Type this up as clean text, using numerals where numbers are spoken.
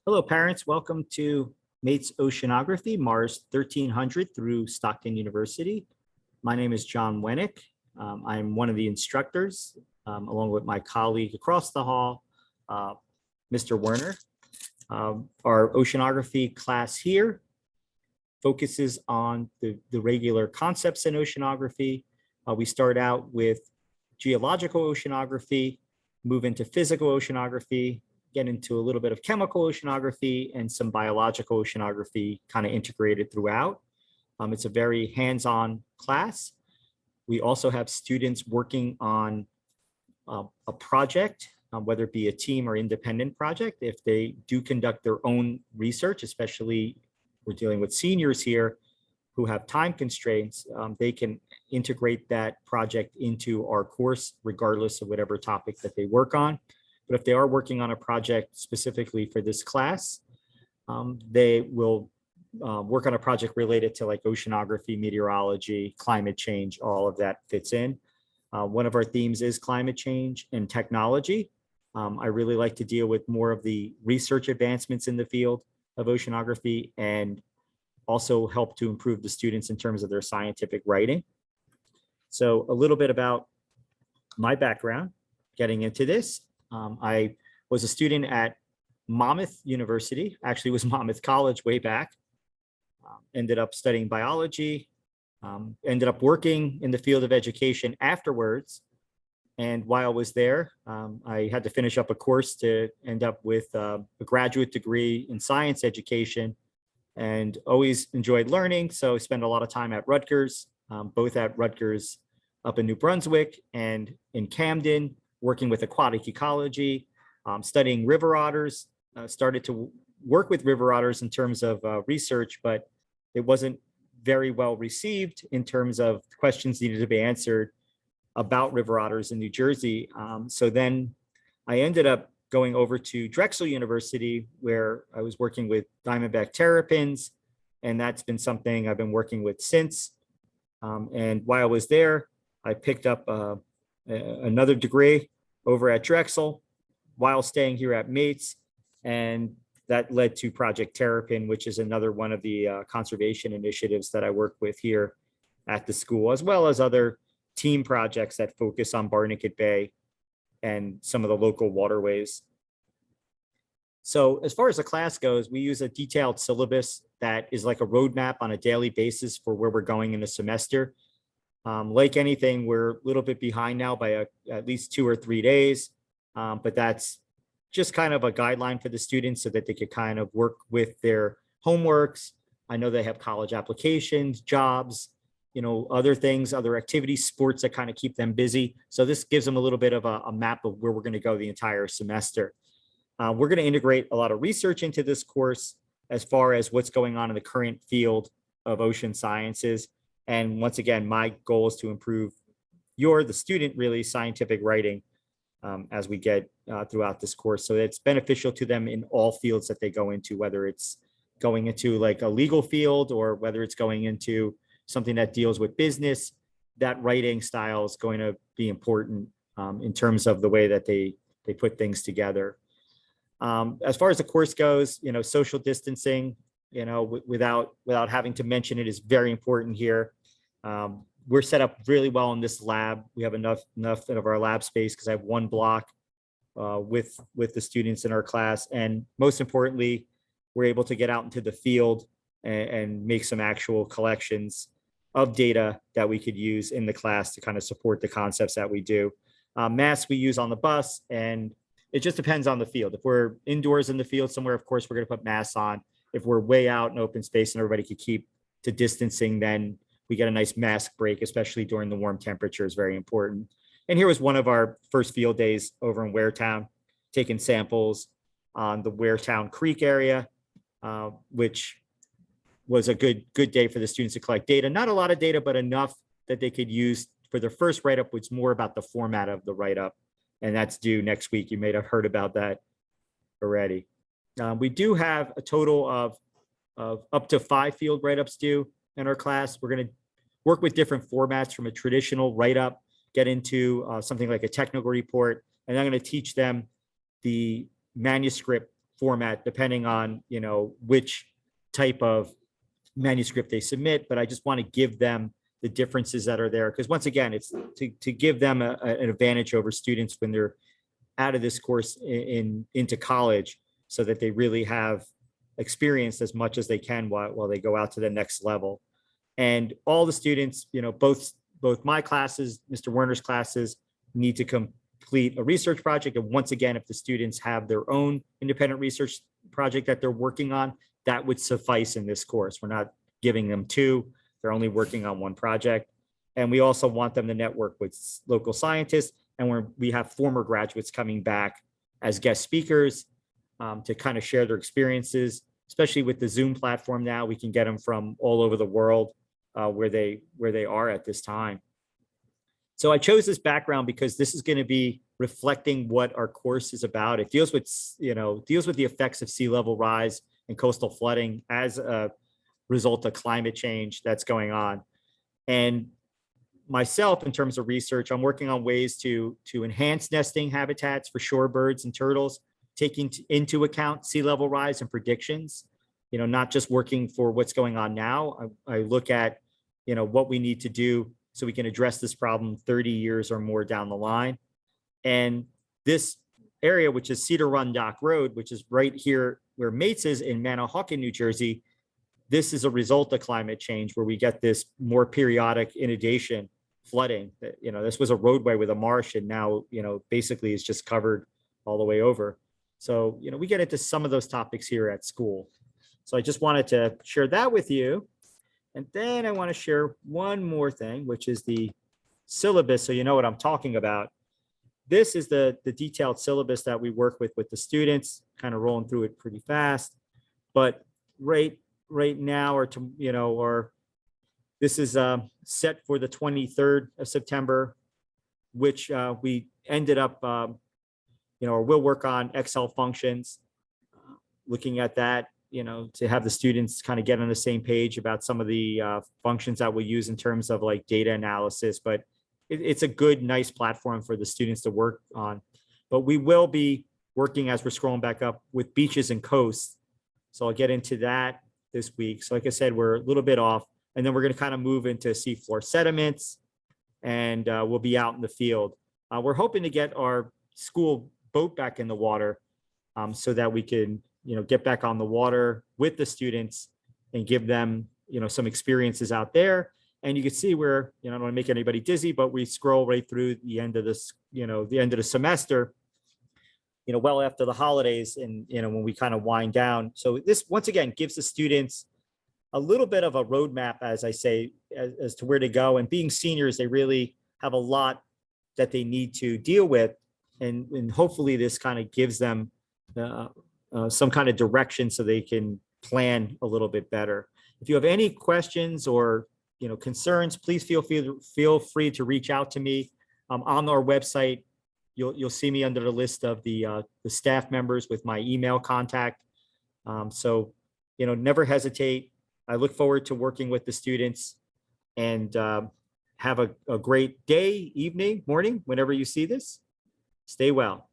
Hello, parents. Welcome to Mate's Oceanography, Mars 1300 through Stockton University. My name is John Wnek. I'm one of the instructors, along with my colleague across the hall, Mr. Werner. Our oceanography class here focuses on the regular concepts in oceanography. We start out with geological oceanography, move into physical oceanography, get into a little bit of chemical oceanography and some biological oceanography kind of integrated throughout. It's a very hands-on class. We also have students working on a project, whether it be a team or independent project. If they do conduct their own research, especially we're dealing with seniors here who have time constraints, they can integrate that project into our course, regardless of whatever topic that they work on. But if they are working on a project specifically for this class, they will work on a project related to like oceanography, meteorology, climate change, all of that fits in. One of our themes is climate change and technology. I really like to deal with more of the research advancements in the field of oceanography and also help to improve the students in terms of their scientific writing. So a little bit about my background getting into this. I was a student at Monmouth University, actually was Monmouth College way back, ended up studying biology, ended up working in the field of education afterwards. And while I was there, I had to finish up a course to end up with a graduate degree in science education and always enjoyed learning. So I spent a lot of time at Rutgers, both at Rutgers up in New Brunswick and in Camden, working with aquatic ecology, studying river otters, started to work with river otters in terms of research, but it wasn't very well received in terms of questions needed to be answered about river otters in New Jersey. So then I ended up going over to Drexel University, where I was working with diamondback terrapins, and that's been something I've been working with since. And while I was there, I picked up another degree over at Drexel while staying here at Mates. And that led to Project Terrapin, which is another one of the conservation initiatives that I work with here at the school, as well as other team projects that focus on Barnegat Bay and some of the local waterways. So as far as the class goes, we use a detailed syllabus that is like a roadmap on a daily basis for where we're going in the semester. Like anything, we're a little bit behind now by at least 2 or 3 days, but that's just kind of a guideline for the students so that they could kind of work with their homeworks. I know they have college applications, jobs, other things, other activities, sports that kind of keep them busy. So this gives them a little bit of a map of where we're going to go the entire semester. We're going to integrate a lot of research into this course as far as what's going on in the current field of ocean sciences. And once again, my goal is to improve the student, really scientific writing as we get throughout this course. So it's beneficial to them in all fields that they go into, whether it's going into like a legal field or whether it's going into something that deals with business. That writing style is going to be important in terms of the way that they put things together. As far as the course goes, social distancing, without having to mention it, is very important here. We're set up really well in this lab. We have enough of our lab space because I have one block with the students in our class. And most importantly, we're able to get out into the field and make some actual collections of data that we could use in the class to kind of support the concepts that we do. Masks we use on the bus, and it just depends on the field. If we're indoors in the field somewhere, of course, we're going to put masks on. If we're way out in open space and everybody could keep to distancing, then we get a nice mask break, especially during the warm temperatures, very important. And here was one of our first field days over in Waretown, taking samples on the Waretown Creek area, which was a good day for the students to collect data. Not a lot of data, but enough that they could use for their first write-up, which is more about the format of the write-up. And that's due next week. You may have heard about that already. We do have a total of up to 5 field write-ups due in our class. We're going to work with different formats from a traditional write-up, get into something like a technical report, and I'm going to teach them the manuscript format depending on, which type of manuscript they submit, but I just want to give them the differences that are there. Because once again, it's to give them an advantage over students when they're out of this course into college, so that they really have experienced as much as they can while they go out to the next level. And all the students, both my classes, Mr. Werner's classes, need to complete a research project. And once again, if the students have their own independent research project that they're working on, that would suffice in this course. We're not giving them two, they're only working on one project. And we also want them to network with local scientists. And we have former graduates coming back as guest speakers to kind of share their experiences, especially with the Zoom platform now. We can get them from all over the world where they are at this time. So I chose this background because this is going to be reflecting what our course is about. It deals with, the effects of sea level rise and coastal flooding as a result of climate change that's going on. And myself, in terms of research, I'm working on ways to enhance nesting habitats for shorebirds and turtles, taking into account sea level rise and predictions, not just working for what's going on now. I look at, what we need to do so we can address this problem 30 years or more down the line. And this area, which is Cedar Run Dock Road, which is right here where Mates is in Manahawkin, New Jersey, this is a result of climate change where we get this more periodic inundation flooding. This was a roadway with a marsh, and now, basically it's just covered all the way over. So, we get into some of those topics here at school. So I just wanted to share that with you. And then I want to share one more thing, which is the syllabus, so you know what I'm talking about. This is the detailed syllabus that we work with the students, kind of rolling through it pretty fast. But right now, this is set for the 23rd of September, which we ended up, or we'll work on Excel functions, looking at that, to have the students kind of get on the same page about some of the functions that we'll use in terms of like data analysis. But it's a good, nice platform for the students to work on. But we will be working, as we're scrolling back up, with beaches and coasts. So I'll get into that this week. So like I said, we're a little bit off. And then we're going to kind of move into seafloor sediments, and we'll be out in the field. We're hoping to get our school boat back in the water so that we can, get back on the water with the students and give them, some experiences out there. And you can see where, I don't want to make anybody dizzy, but we scroll right through the end of this, the end of the semester, well after the holidays, and, when we kind of wind down. So this, once again, gives the students a little bit of a roadmap, as I say, as to where to go. And being seniors, they really have a lot that they need to deal with. And hopefully this kind of gives them some kind of direction so they can plan a little bit better. If you have any questions or concerns, please feel free to reach out to me. On our website, you'll see me under the list of the staff members with my email contact. So never hesitate. I look forward to working with the students, and have a great day, evening, morning, whenever you see this. Stay well.